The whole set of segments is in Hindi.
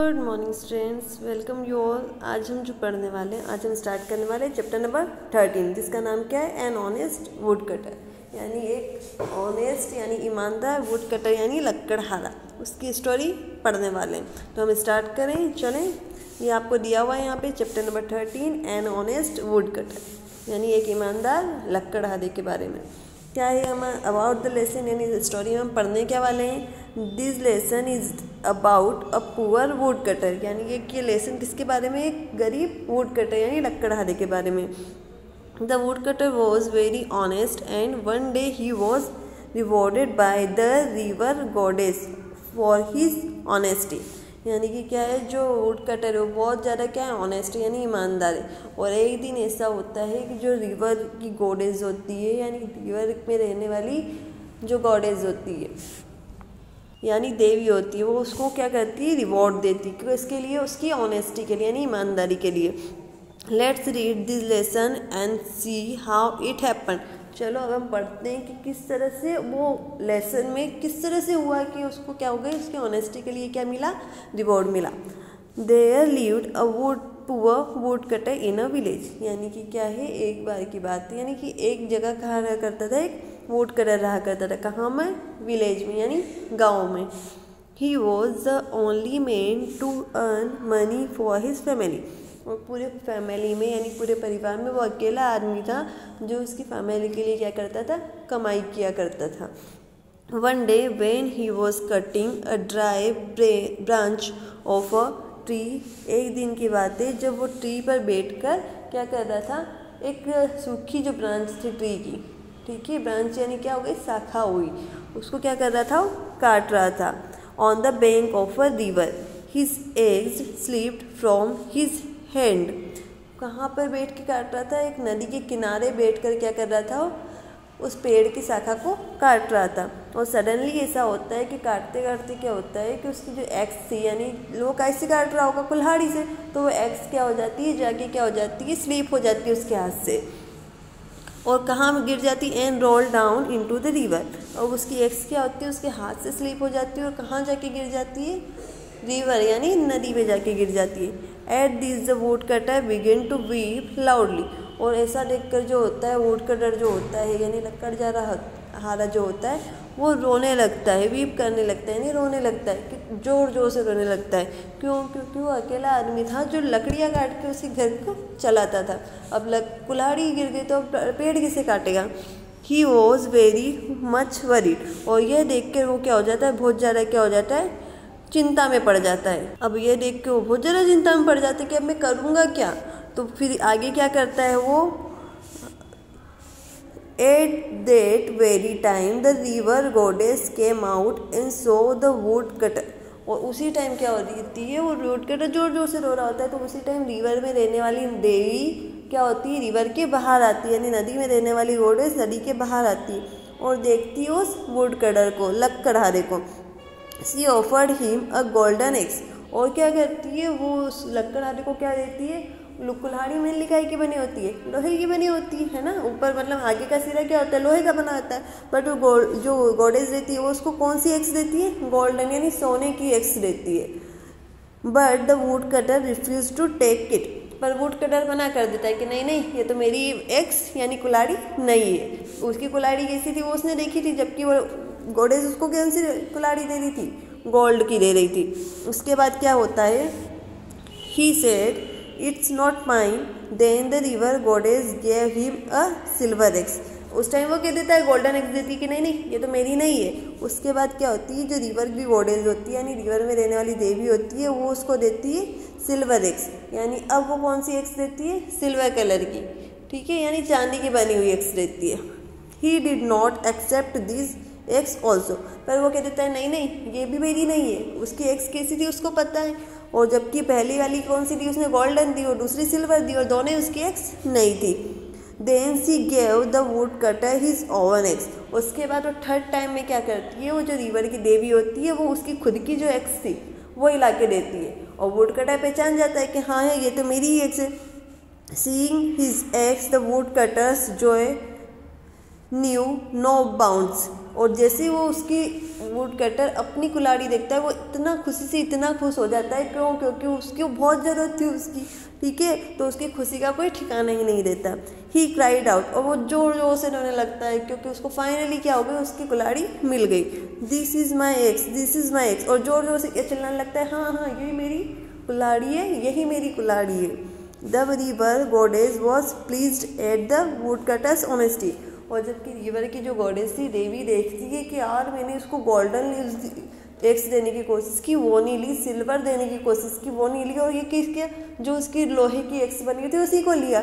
Good morning students, welcome you all. आज हम जो पढ़ने वाले हैं, आज हम स्टार्ट करने वाले हैं चैप्टर नंबर 13, जिसका नाम क्या है, एन ऑनेस्ट वुड कटर। यानी एक ऑनेस्ट यानी ईमानदार, वुड कटर यानी लकड़हारा, उसकी स्टोरी पढ़ने वाले हैं। तो हम स्टार्ट करें, चलें। ये आपको दिया हुआ है यहाँ पे chapter number 13, an honest would cutter, यानी एक ईमानदार लकड़हारे के बारे में। क्या है हम अबाउट द लेसन, यानी स्टोरी में हम पढ़ने क्या वाले हैं। This lesson is about a poor wood cutter, यानी ये लेसन किसके बारे में, एक गरीब वुड कटर यानी लकड़हारे के बारे में। The wood cutter was very honest and one day he was rewarded by the river goddess for his honesty. यानी कि क्या है, जो वुड कटर है वो बहुत ज़्यादा क्या है, ऑनेस्ट यानी ईमानदार है। और एक दिन ऐसा होता है कि जो रिवर की गॉडेस होती है, यानी रिवर में रहने वाली जो गॉडेस होती है यानी देवी होती है, वो उसको क्या करती है, रिवॉर्ड देती है, क्योंकि इसके लिए, उसकी ऑनेस्टी के लिए यानी ईमानदारी के लिए। Let's read this lesson and see how it happen. चलो अब हम पढ़ते हैं कि किस तरह से वो लेसन में किस तरह से हुआ कि उसको क्या हो गया, उसकी ऑनेस्टी के लिए क्या मिला, रिवॉर्ड मिला। There lived a poor wood cutter in a village. यानी कि क्या है, एक बार की बात है, यानी कि एक जगह कहाँ रहा करता था, एक वुड कटर रहा करता था। कहाँ में, विलेज में यानी गाँव में। He was the only man to earn money for his family. और पूरे फैमिली में यानी पूरे परिवार में वो अकेला आदमी था जो उसकी फैमिली के लिए क्या करता था, कमाई किया करता था। One day when he was cutting a dry branch of a tree, एक दिन की बात है जब वो ट्री पर बैठकर क्या कर रहा था, एक सूखी जो ब्रांच थी ट्री की, ठीक है, ब्रांच यानी क्या हो गई, शाखा हुई, उसको क्या कर रहा था, वो काट रहा था। On the bank of a river his eggs slipped from his hand. कहाँ पर बैठ के काट रहा था, एक नदी के किनारे बैठकर क्या कर रहा था, उस पेड़ की शाखा को काट रहा था। और सडनली ऐसा होता है कि काटते काटते क्या होता है कि उसकी जो एक्स थी, यानी वो कैसे काट रहा होगा, कुल्हाड़ी से, तो वो एक्स क्या हो जाती है, जाके क्या हो जाती है, स्लिप हो जाती है उसके हाथ से, और कहाँ गिर जाती है, and roll down into the river. और उसकी एक्स क्या होती है, उसके हाथ से स्लिप हो जाती है और कहाँ जाके गिर जाती है, रिवर यानी नदी में जाके गिर जाती है। At this the wood cutter begin to weep loudly. और ऐसा देखकर जो होता है, वुड कटर जो होता है यानी लकड़हारा जो होता है, वो रोने लगता है, वीप करने लगता है, यानी रोने लगता है, कि जोर जोर से रोने लगता है। क्यों? क्योंकि वो अकेला आदमी था जो लकड़ियाँ काट के उसके घर को चलाता था। अब कुल्हाड़ी गिर गई तो पेड़ किसे काटेगा। He was very much worried. और यह देख कर वो क्या हो जाता है, बहुत ज़्यादा क्या हो जाता है, चिंता में पड़ जाता है। अब ये देख के वो बहुत ज़्यादा चिंता में पड़ जाता है कि अब मैं करूँगा क्या। तो फिर आगे क्या करता है वो, at that very time the river goddess came out and so the wood cutter. और उसी टाइम क्या होती है, वो वुड कटर जोर जोर से रो रहा होता है, तो उसी टाइम रिवर में रहने वाली देवी क्या होती है, रिवर के बाहर आती है, यानी नदी में रहने वाली गॉडेस नदी के बाहर आती है और देखती है उस वुड कटर को, लकड़हारे को। She offered him a golden axe. और क्या करती है वो, उस लकड़हारे को क्या देती है, कुल्हाड़ी में लिखाई की बनी होती है, लोहे की बनी होती है ना, ऊपर मतलब आगे का सिरा क्या होता है, लोहे का बना होता है, बट वो जो गॉडेस देती है वो उसको कौन सी एक्स देती है, गोल्डन यानी सोने की एक्स देती है। But the wood cutter refuse to take it. पर वुड कटर मना कर देता है कि नहीं नहीं, ये तो मेरी एक्स यानी कुल्हाड़ी नहीं है। उसकी कुल्हाड़ी कैसी थी वो उसने देखी थी, जबकि वो गॉडेस उसको कौन सी कुल्हाड़ी दे रही थी, गोल्ड की दे रही थी। उसके बाद क्या होता है, he said it's not mine. Then the river goddess gave him a silver axe. उस टाइम वो कह देता है, गोल्डन एक्स देती है कि नहीं नहीं ये तो मेरी नहीं है। उसके बाद क्या होती है, जो रिवर की गॉडेस होती है यानी रिवर में रहने वाली देवी होती है, वो उसको देती है सिल्वर एक्स। यानी अब वो कौन सी एक्स देती है, सिल्वर कलर की, ठीक है, यानी चांदी की बनी हुई एक्स देती है। He did not accept this axe also. पर वो कह देता है नहीं नहीं ये भी मेरी नहीं है। उसकी एक्स कैसी थी उसको पता है, और जबकि पहली वाली कौन सी थी, उसने गोल्डन दी और दूसरी सिल्वर दी, और दोनों उसकी एक्स नहीं थी। Then she gave the wood cutter his own axe. उसके बाद वो थर्ड टाइम में क्या करती है, वो जो रिवर की देवी होती है वो उसकी खुद की जो एक्स थी वो ला के देती है, और वुड कटर पहचान जाता है कि हाँ है ये तो मेरी ही एक्स है। Seeing his axe the wood cutter's joy knew no bounds. और जैसे वो उसकी वुड कटर अपनी कुल्हाड़ी देखता है वो इतना खुशी से इतना खुश हो जाता है। क्यों? क्योंकि उसकी बहुत ज़रूरत थी उसकी, ठीक है, तो उसकी खुशी का कोई ठिकाना ही नहीं देता। ही क्राइड आउट, और वो जोर जोर से रोने लगता है क्योंकि उसको फाइनली क्या हो गया, उसकी कुल्हाड़ी मिल गई। This is my x, this is my x, और जोर जोर से क्या चिल्लाने लगता है, हाँ हाँ यही मेरी कुल्हाड़ी है, यही मेरी कुल्हाड़ी है। The river goddess was pleased at the wood cutters honesty. और जबकि रिवर की जो गॉडेस थी देवी देखती है कि यार मैंने उसको गोल्डन एक्स देने की कोशिश की, वो नहीं ली, सिल्वर देने की कोशिश की, वो नहीं ली, और ये किसके, जो उसकी लोहे की एक्स बनी हुई थी उसी को लिया।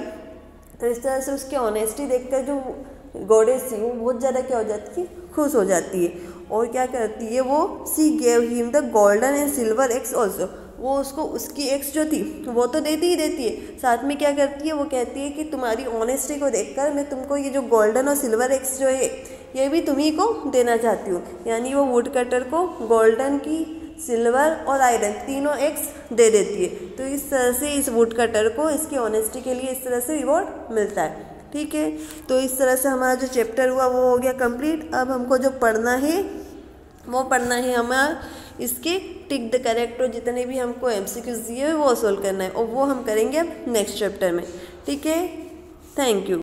तो इस तरह से उसकी ऑनेस्टी देखकर जो गॉडेस थी वो बहुत ज़्यादा क्या हो जाती है, खुश हो जाती है। और क्या करती है वो, सी gave him the golden and silver x also. वो उसको उसकी एक्स जो थी वो तो देती ही देती है, साथ में क्या करती है, वो कहती है कि तुम्हारी ऑनेस्टी को देखकर मैं तुमको ये जो गोल्डन और सिल्वर एक्स जो है ये भी तुम्ही को देना चाहती हूँ। यानी वो वुड कटर को गोल्डन की, सिल्वर और आयरन तीनों एक्स दे देती है। तो इस तरह से इस वुड कटर को इसकी ऑनेस्टी के लिए इस तरह से रिवॉर्ड मिलता है, ठीक है। तो इस तरह से हमारा जो चैप्टर हुआ वो हो गया कंप्लीट। अब हमको जो पढ़ना है वो पढ़ना है हमारा इसके टिक द करेक्ट, और जितने भी हमको MCQs दिए हुए वो सॉल्व करना है, और वो हम करेंगे अब नेक्स्ट चैप्टर में, ठीक है। Thank you.